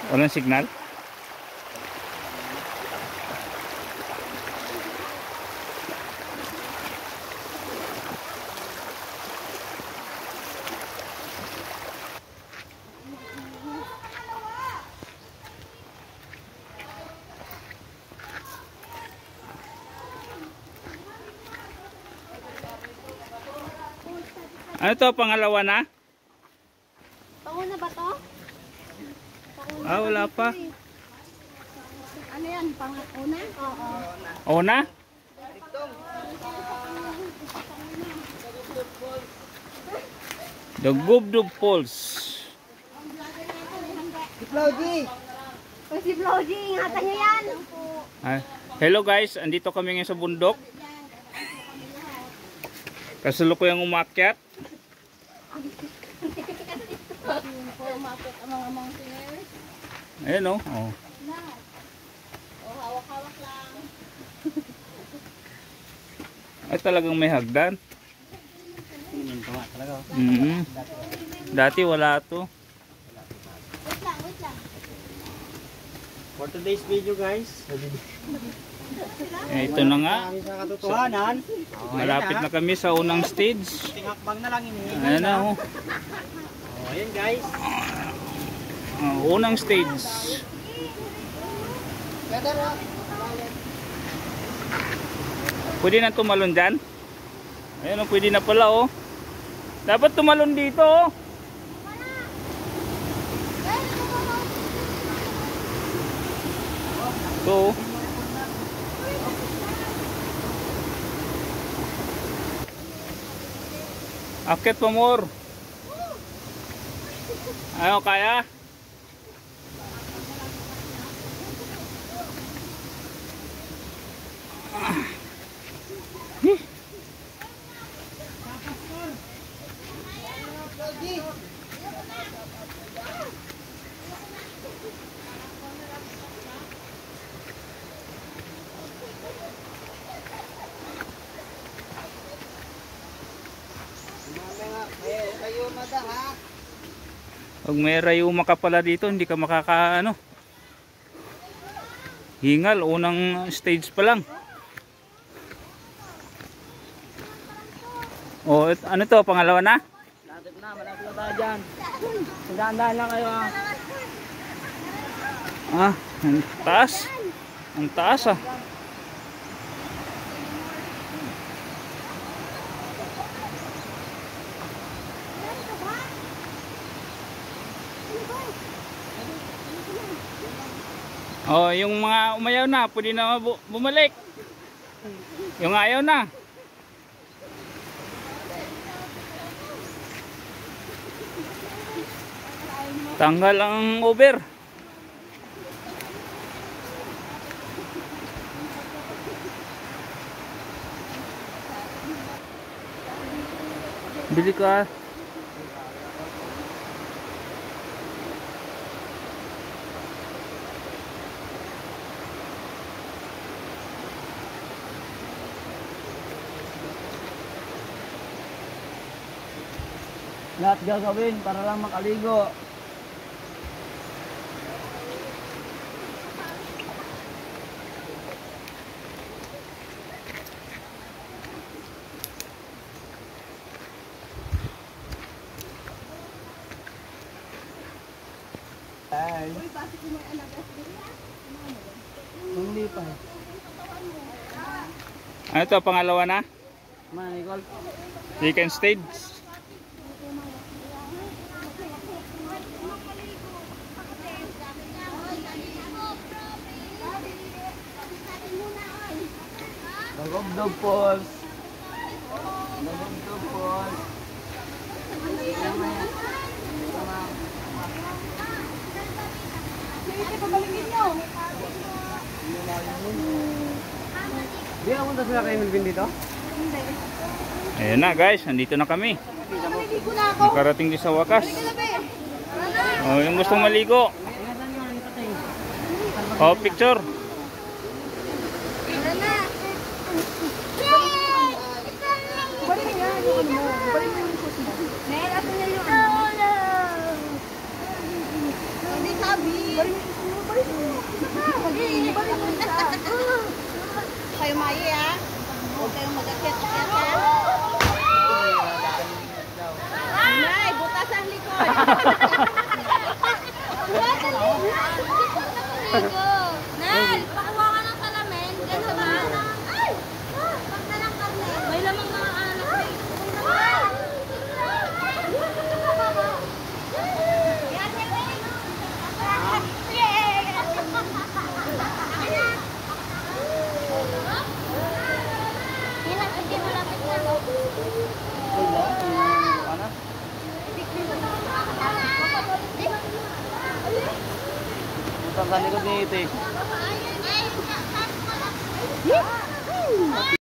Walang signal? Ano to, pangalawa na? Panguna ba to? Panguna Wala pa. Ano yan? Panguna? Oo. Una? The Gubdub Falls. Si Flowgy! Si Flowgy, ingatan niyo yan! Hello guys, andito kami ngayon sa bundok. Kasalukuyang umakyat. Ayan o. Oh. Hawak-hawak lang. Ay talagang may hagdan. Dati wala to. Wait lang. For today's video guys, Ito na nga. sa katotohanan, Malapit na kami sa unang stage. tinghakbang na lang ini. Ayan na oh. Ayan guys. Unang stage. Pwede na tumalon dyan. Ayan oh, pwede na pala oh. Dapat tumalon dito oh. Ito oh. Akit pa more. Ayaw kaya? Pag may rayuma ka pala dito, hindi ka makaka hingal, unang stage pa lang. Oh, ano to, pangalawa na? Malapit na tayo dyan. Dahan-dahan lang kayo ah. Ang taas. Ang taas ah. Oh, yung mga umayaw na, pwede na bumalik. Yung ayaw na. Tanggal ang over. Bili ka. Lahat gagawin para lang makaligo. Ay. Hindi pa. Ano to, pangalawa na? Nicole. Second stage. Gubdub Falls. Gubdub Falls. Di ako punta sila kay Melvin dito? Ayan na guys, nandito na kami. Nakarating din sa wakas. Oh, yung gustong maligo. Oh, picture. Hindi sabi. Kayo mayi ah. Huwag kayong mag-akit-akit ah. Nay, butas ang likod. Nal, pakuha ka ng salamin. Gano'n ba? Ay! Pag na lang karne. May lamang mga anak. Utang ka likod ni ito eh.